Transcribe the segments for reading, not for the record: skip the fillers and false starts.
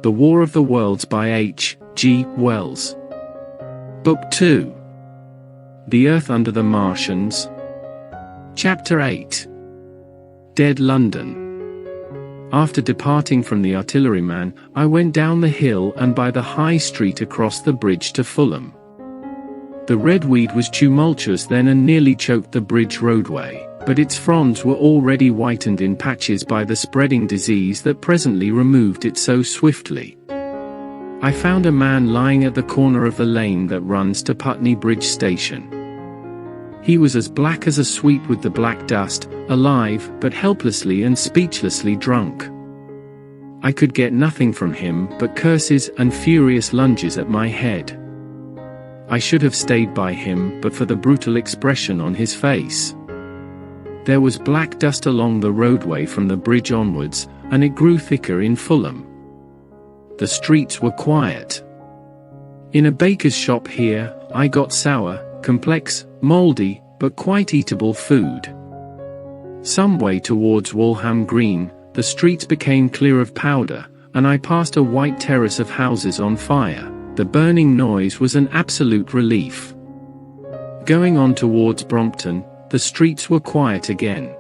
The War of the Worlds by H. G. Wells. Book 2. The Earth Under the Martians. Chapter 8. Dead London. After departing from the artilleryman, I went down the hill and by the high street across the bridge to Fulham. The red weed was tumultuous then and nearly choked the bridge roadway, but its fronds were already whitened in patches by the spreading disease that presently removed it so swiftly. I found a man lying at the corner of the lane that runs to Putney Bridge Station. He was as black as a sweep with the black dust, alive, but helplessly and speechlessly drunk. I could get nothing from him but curses and furious lunges at my head. I should have stayed by him but for the brutal expression on his face. There was black dust along the roadway from the bridge onwards, and it grew thicker in Fulham. The streets were quiet. In a baker's shop here, I got sour, complex, mouldy, but quite eatable food. Some way towards Walham Green, the streets became clear of powder, and I passed a white terrace of houses on fire. The burning noise was an absolute relief. Going on towards Brompton, the streets were quiet again.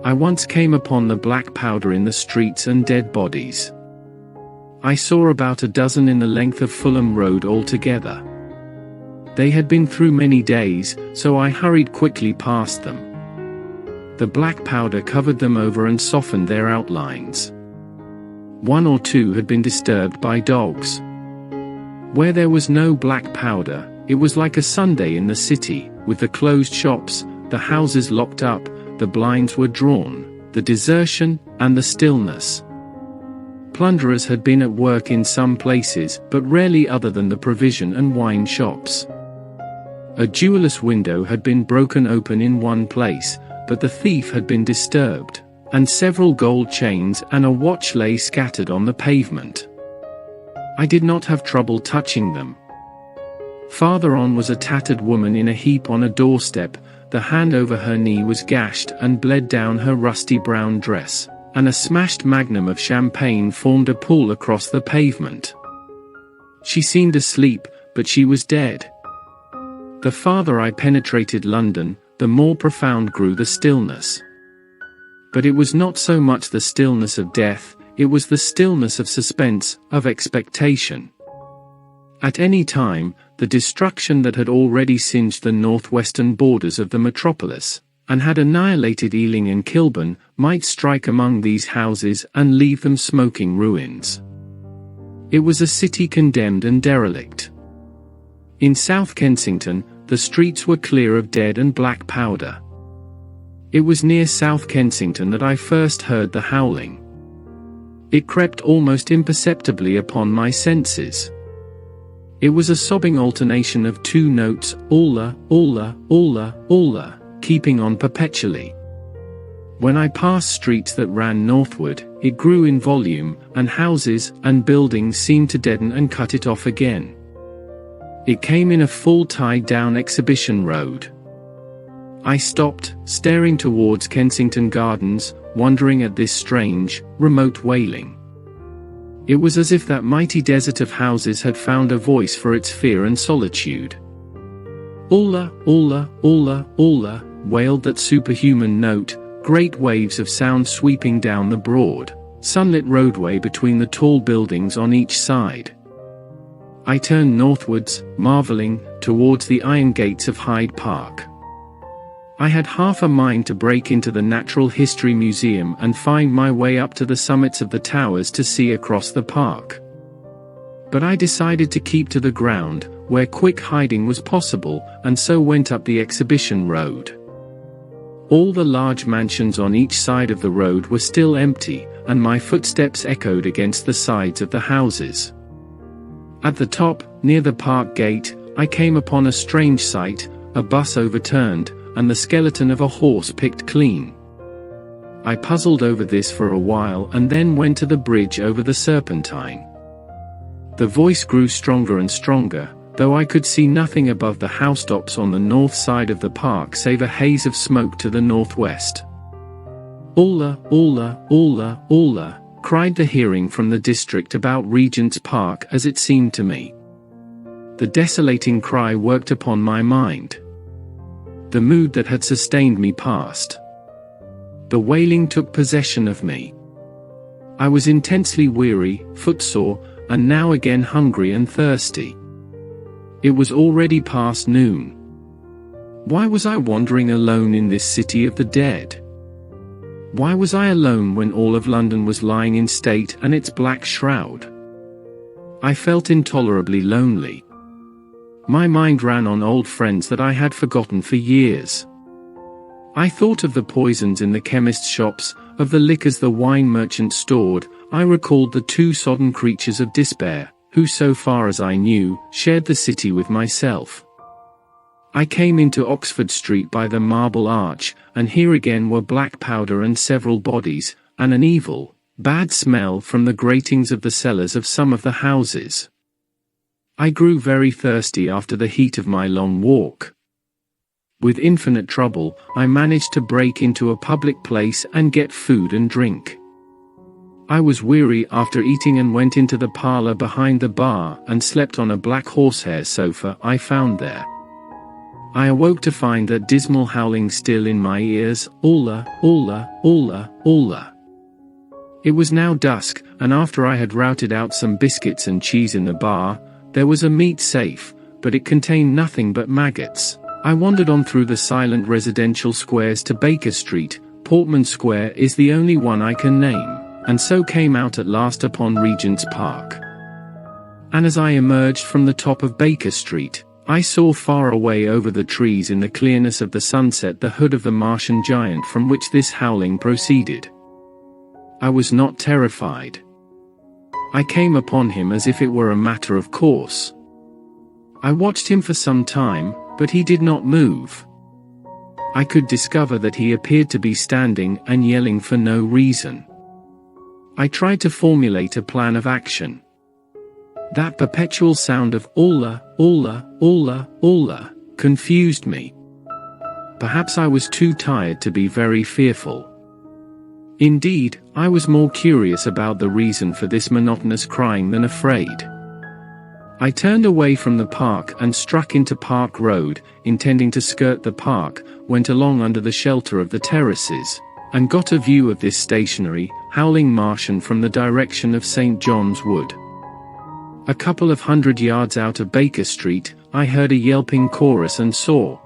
I once came upon the black powder in the streets and dead bodies. I saw about a dozen in the length of Fulham Road altogether. They had been through many days, so I hurried quickly past them. The black powder covered them over and softened their outlines. One or two had been disturbed by dogs. Where there was no black powder, it was like a Sunday in the city, with the closed shops, the houses locked up, the blinds were drawn, the desertion, and the stillness. Plunderers had been at work in some places, but rarely other than the provision and wine shops. A jeweller's window had been broken open in one place, but the thief had been disturbed, and several gold chains and a watch lay scattered on the pavement. I did not have trouble touching them. Farther on was a tattered woman in a heap on a doorstep, the hand over her knee was gashed and bled down her rusty brown dress, and a smashed magnum of champagne formed a pool across the pavement. She seemed asleep, but she was dead. The farther I penetrated London, the more profound grew the stillness. But it was not so much the stillness of death, it was the stillness of suspense, of expectation. At any time, the destruction that had already singed the northwestern borders of the metropolis, and had annihilated Ealing and Kilburn, might strike among these houses and leave them smoking ruins. It was a city condemned and derelict. In South Kensington, the streets were clear of dead and black powder. It was near South Kensington that I first heard the howling. It crept almost imperceptibly upon my senses. It was a sobbing alternation of two notes, alla, alla, alla, alla, keeping on perpetually. When I passed streets that ran northward, it grew in volume, and houses and buildings seemed to deaden and cut it off again. It came in a full tide down Exhibition Road. I stopped, staring towards Kensington Gardens, wondering at this strange, remote wailing. It was as if that mighty desert of houses had found a voice for its fear and solitude. Alla, alla, alla, alla, wailed that superhuman note, great waves of sound sweeping down the broad, sunlit roadway between the tall buildings on each side. I turned northwards, marvelling, towards the iron gates of Hyde Park. I had half a mind to break into the Natural History Museum and find my way up to the summits of the towers to see across the park. But I decided to keep to the ground, where quick hiding was possible, and so went up the Exhibition Road. All the large mansions on each side of the road were still empty, and my footsteps echoed against the sides of the houses. At the top, near the park gate, I came upon a strange sight, a bus overturned, and the skeleton of a horse picked clean. I puzzled over this for a while and then went to the bridge over the Serpentine. The voice grew stronger and stronger, though I could see nothing above the housetops on the north side of the park save a haze of smoke to the northwest. Alla, alla, alla, alla, cried the hearing from the district about Regent's Park, as it seemed to me. The desolating cry worked upon my mind. The mood that had sustained me passed. The wailing took possession of me. I was intensely weary, footsore, and now again hungry and thirsty. It was already past noon. Why was I wandering alone in this city of the dead? Why was I alone when all of London was lying in state and its black shroud? I felt intolerably lonely. My mind ran on old friends that I had forgotten for years. I thought of the poisons in the chemist's shops, of the liquors the wine merchant stored. I recalled the two sodden creatures of despair, who, so far as I knew, shared the city with myself. I came into Oxford Street by the Marble Arch, and here again were black powder and several bodies, and an evil, bad smell from the gratings of the cellars of some of the houses. I grew very thirsty after the heat of my long walk. With infinite trouble, I managed to break into a public place and get food and drink. I was weary after eating and went into the parlor behind the bar and slept on a black horsehair sofa I found there. I awoke to find that dismal howling still in my ears, "Alla, alla, alla, alla." It was now dusk, and after I had routed out some biscuits and cheese in the bar, there was a meat safe, but it contained nothing but maggots. I wandered on through the silent residential squares to Baker Street. Portman Square is the only one I can name, and so came out at last upon Regent's Park. And as I emerged from the top of Baker Street, I saw far away over the trees in the clearness of the sunset the hood of the Martian giant from which this howling proceeded. I was not terrified. I came upon him as if it were a matter of course. I watched him for some time, but he did not move. I could discover that he appeared to be standing and yelling for no reason. I tried to formulate a plan of action. That perpetual sound of "alla, alla, alla, alla" confused me. Perhaps I was too tired to be very fearful. Indeed, I was more curious about the reason for this monotonous crying than afraid. I turned away from the park and struck into Park Road, intending to skirt the park, went along under the shelter of the terraces, and got a view of this stationary, howling Martian from the direction of St. John's Wood. A couple of 100 yards out of Baker Street, I heard a yelping chorus and saw,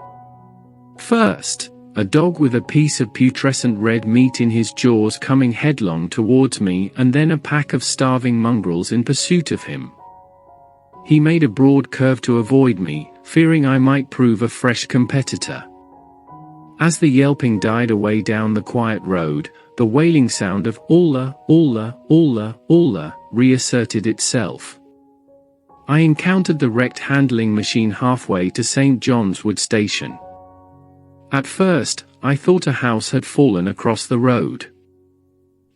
first, a dog with a piece of putrescent red meat in his jaws coming headlong towards me, and then a pack of starving mongrels in pursuit of him. He made a broad curve to avoid me, fearing I might prove a fresh competitor. As the yelping died away down the quiet road, the wailing sound of "alla, alla, alla, alla" reasserted itself. I encountered the wrecked handling machine halfway to St. John's Wood Station. At first, I thought a house had fallen across the road.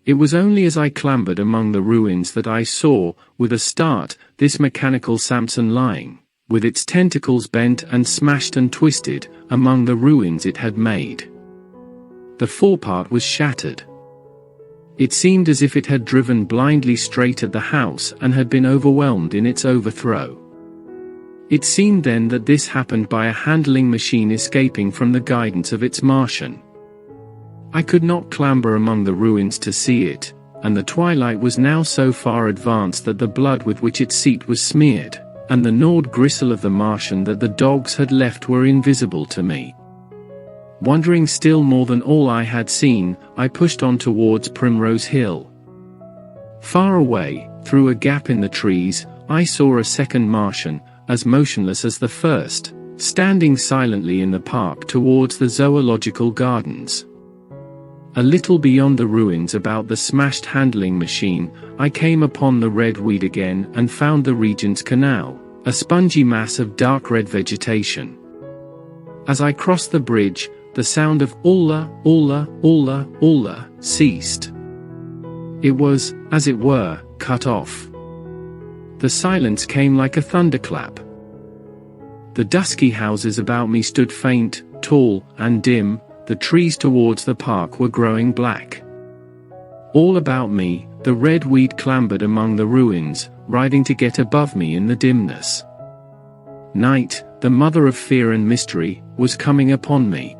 It was only as I clambered among the ruins that I saw, with a start, this mechanical Samson lying, with its tentacles bent and smashed and twisted, among the ruins it had made. The forepart was shattered. It seemed as if it had driven blindly straight at the house and had been overwhelmed in its overthrow. It seemed then that this happened by a handling machine escaping from the guidance of its Martian. I could not clamber among the ruins to see it, and the twilight was now so far advanced that the blood with which its seat was smeared, and the gnawed gristle of the Martian that the dogs had left were invisible to me. Wondering still more than all I had seen, I pushed on towards Primrose Hill. Far away, through a gap in the trees, I saw a second Martian, as motionless as the first, standing silently in the park towards the zoological gardens. A little beyond the ruins about the smashed handling machine, I came upon the red weed again and found the Regent's Canal, a spongy mass of dark red vegetation. As I crossed the bridge, the sound of "alla, alla, alla, alla" ceased. It was, as it were, cut off. The silence came like a thunderclap. The dusky houses about me stood faint, tall, and dim. The trees towards the park were growing black. All about me, The red weed clambered among the ruins, writhing to get above me in the dimness. Night, the mother of fear and mystery, was coming upon me.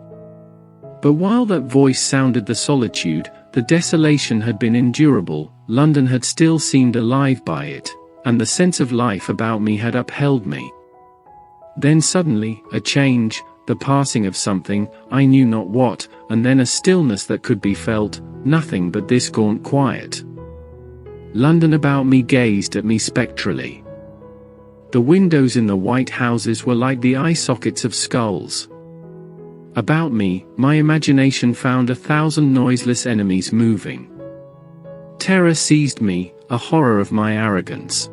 But while that voice sounded the solitude, the desolation had been endurable, London had still seemed alive by it, and the sense of life about me had upheld me. Then suddenly, a change, the passing of something, I knew not what, and then a stillness that could be felt, nothing but this gaunt quiet. London about me gazed at me spectrally. The windows in the white houses were like the eye sockets of skulls. About me, my imagination found 1,000 noiseless enemies moving. Terror seized me, a horror of my arrogance.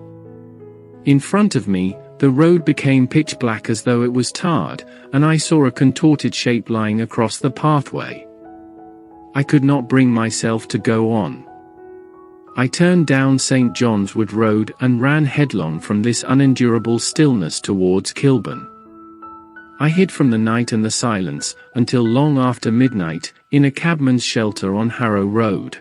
In front of me, the road became pitch black as though it was tarred, and I saw a contorted shape lying across the pathway. I could not bring myself to go on. I turned down St. John's Wood Road and ran headlong from this unendurable stillness towards Kilburn. I hid from the night and the silence, until long after midnight, in a cabman's shelter on Harrow Road.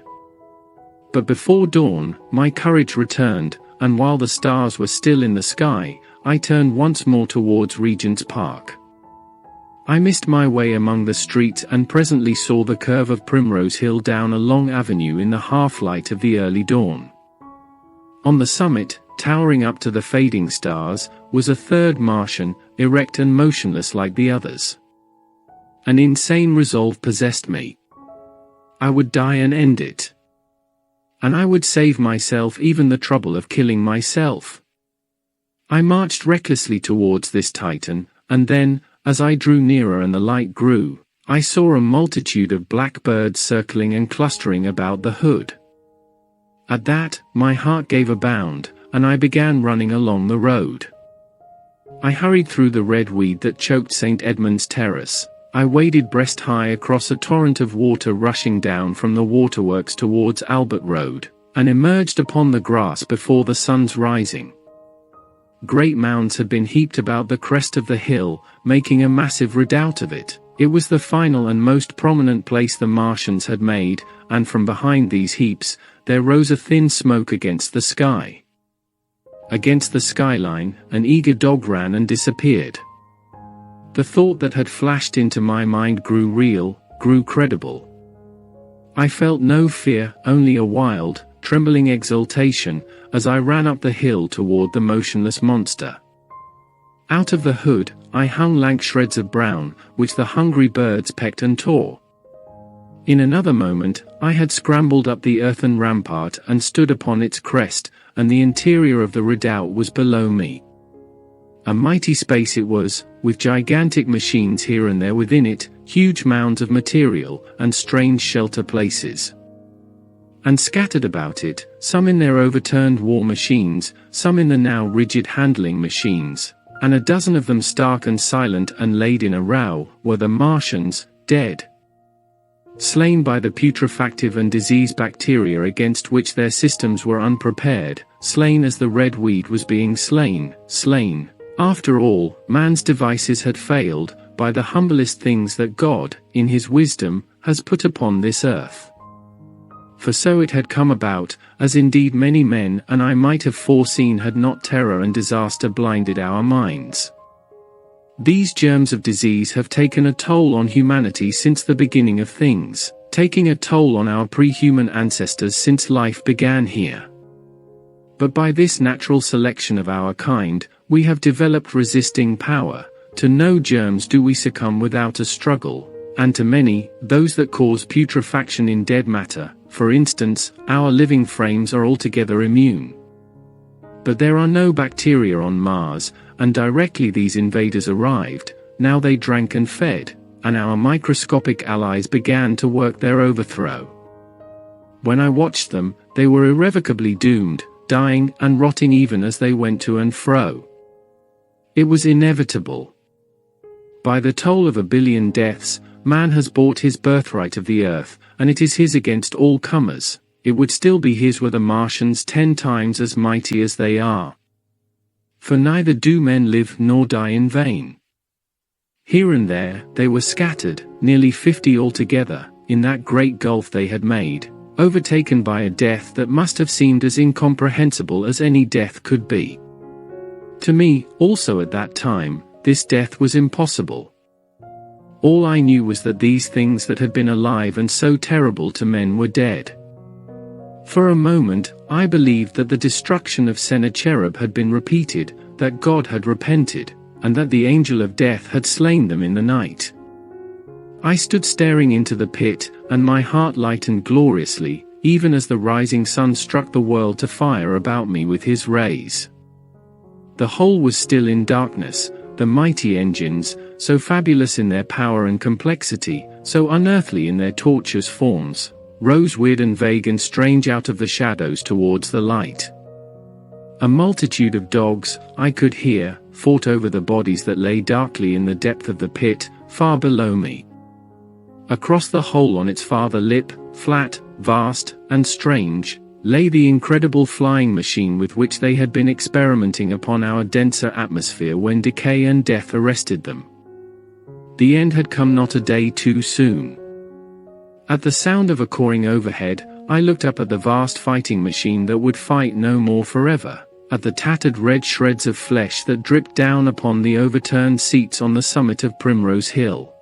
But before dawn, my courage returned, and while the stars were still in the sky, I turned once more towards Regent's Park. I missed my way among the streets and presently saw the curve of Primrose Hill down a long avenue in the half-light of the early dawn. On the summit, towering up to the fading stars, was a third Martian, erect and motionless like the others. An insane resolve possessed me. I would die and end it. And I would save myself even the trouble of killing myself. I marched recklessly towards this Titan, and then, as I drew nearer and the light grew, I saw a multitude of black birds circling and clustering about the hood. At that, my heart gave a bound, and I began running along the road. I hurried through the red weed that choked St. Edmund's Terrace. I waded breast-high across a torrent of water rushing down from the waterworks towards Albert Road, and emerged upon the grass before the sun's rising. Great mounds had been heaped about the crest of the hill, making a massive redoubt of it. It was the final and most prominent place the Martians had made, and from behind these heaps, there rose a thin smoke against the sky. Against the skyline, an eager dog ran and disappeared. The thought that had flashed into my mind grew real, grew credible. I felt no fear, only a wild, trembling exultation, as I ran up the hill toward the motionless monster. Out of the hood, I hung lank shreds of brown, which the hungry birds pecked and tore. In another moment, I had scrambled up the earthen rampart and stood upon its crest, and the interior of the redoubt was below me. A mighty space it was, with gigantic machines here and there within it, huge mounds of material, and strange shelter places. And scattered about it, some in their overturned war machines, some in the now rigid handling machines, and a dozen of them stark and silent and laid in a row, were the Martians, dead. Slain by the putrefactive and disease bacteria against which their systems were unprepared, slain as the red weed was being slain. After all, man's devices had failed, by the humblest things that God, in his wisdom, has put upon this earth. For so it had come about, as indeed many men and I might have foreseen had not terror and disaster blinded our minds. These germs of disease have taken a toll on humanity since the beginning of things, taking a toll on our pre-human ancestors since life began here. But by this natural selection of our kind, we have developed resisting power. To no germs do we succumb without a struggle, and to many, those that cause putrefaction in dead matter, for instance, our living frames are altogether immune. But there are no bacteria on Mars, and directly these invaders arrived, now they drank and fed, and our microscopic allies began to work their overthrow. When I watched them, they were irrevocably doomed, dying and rotting even as they went to and fro. It was inevitable. By the toll of 1 billion deaths, man has bought his birthright of the earth, and it is his against all comers. It would still be his were the Martians 10 times as mighty as they are. For neither do men live nor die in vain. Here and there, they were scattered, nearly 50 altogether, in that great gulf they had made, overtaken by a death that must have seemed as incomprehensible as any death could be. To me, also at that time, this death was impossible. All I knew was that these things that had been alive and so terrible to men were dead. For a moment, I believed that the destruction of Sennacherib had been repeated, that God had repented, and that the angel of death had slain them in the night. I stood staring into the pit, and my heart lightened gloriously, even as the rising sun struck the world to fire about me with his rays. The whole was still in darkness. The mighty engines, so fabulous in their power and complexity, so unearthly in their tortuous forms, rose weird and vague and strange out of the shadows towards the light. A multitude of dogs, I could hear, fought over the bodies that lay darkly in the depth of the pit, far below me. Across the hole on its farther lip, flat, vast, and strange, lay the incredible flying machine with which they had been experimenting upon our denser atmosphere when decay and death arrested them. The end had come not a day too soon. At the sound of a cawing overhead, I looked up at the vast fighting machine that would fight no more forever, at the tattered red shreds of flesh that dripped down upon the overturned seats on the summit of Primrose Hill.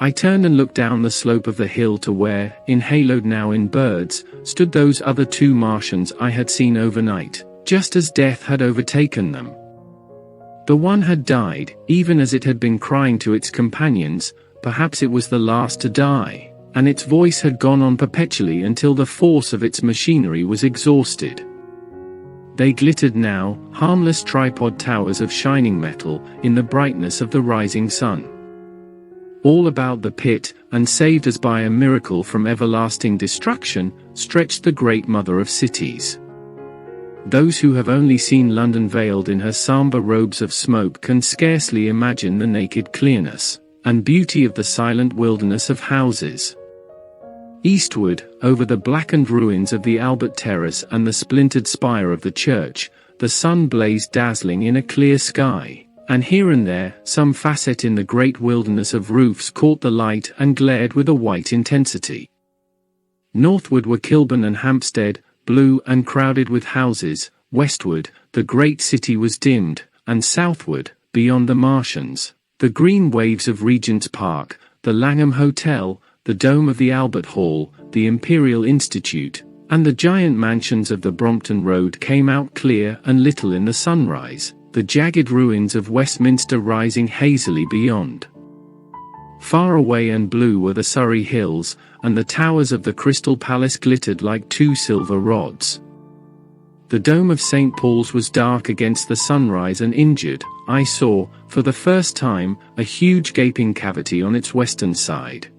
I turned and looked down the slope of the hill to where, enhaloed now in birds, stood those other two Martians I had seen overnight, just as death had overtaken them. The one had died, even as it had been crying to its companions, perhaps it was the last to die, and its voice had gone on perpetually until the force of its machinery was exhausted. They glittered now, harmless tripod towers of shining metal, in the brightness of the rising sun. All about the pit, and saved as by a miracle from everlasting destruction, stretched the great mother of cities. Those who have only seen London veiled in her somber robes of smoke can scarcely imagine the naked clearness and beauty of the silent wilderness of houses. Eastward, over the blackened ruins of the Albert Terrace and the splintered spire of the church, the sun blazed dazzling in a clear sky. And here and there, some facet in the great wilderness of roofs caught the light and glared with a white intensity. Northward were Kilburn and Hampstead, blue and crowded with houses. Westward, the great city was dimmed, and southward, beyond the Martians, the green waves of Regent's Park, the Langham Hotel, the dome of the Albert Hall, the Imperial Institute, and the giant mansions of the Brompton Road came out clear and little in the sunrise, the jagged ruins of Westminster rising hazily beyond. Far away and blue were the Surrey Hills, and the towers of the Crystal Palace glittered like two silver rods. The dome of St. Paul's was dark against the sunrise, and injured, I saw, for the first time, a huge gaping cavity on its western side.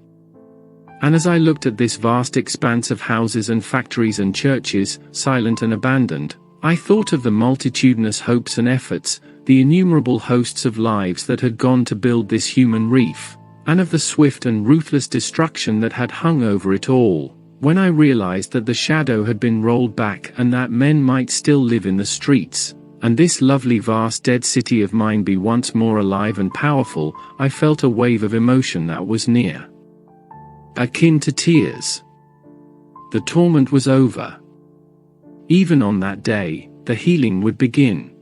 And as I looked at this vast expanse of houses and factories and churches, silent and abandoned, I thought of the multitudinous hopes and efforts, the innumerable hosts of lives that had gone to build this human reef, and of the swift and ruthless destruction that had hung over it all, when I realized that the shadow had been rolled back and that men might still live in the streets, and this lovely vast dead city of mine be once more alive and powerful. I felt a wave of emotion that was near, akin to tears. The torment was over. Even on that day, the healing would begin.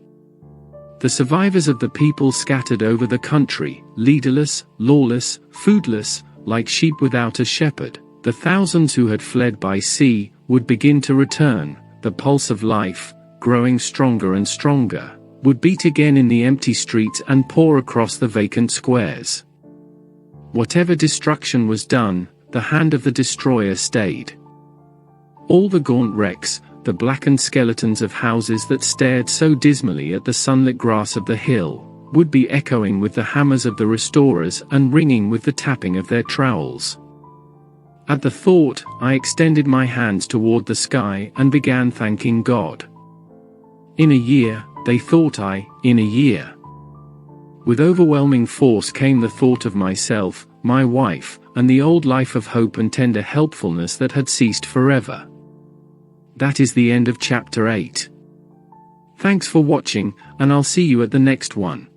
The survivors of the people scattered over the country, leaderless, lawless, foodless, like sheep without a shepherd, the thousands who had fled by sea, would begin to return. The pulse of life, growing stronger and stronger, would beat again in the empty streets and pour across the vacant squares. Whatever destruction was done, the hand of the destroyer stayed. All the gaunt wrecks, the blackened skeletons of houses that stared so dismally at the sunlit grass of the hill, would be echoing with the hammers of the restorers and ringing with the tapping of their trowels. At the thought, I extended my hands toward the sky and began thanking God. In a year, they thought in a year. With overwhelming force came the thought of myself, my wife, and the old life of hope and tender helpfulness that had ceased forever. That is the end of chapter 8. Thanks for watching, and I'll see you at the next one.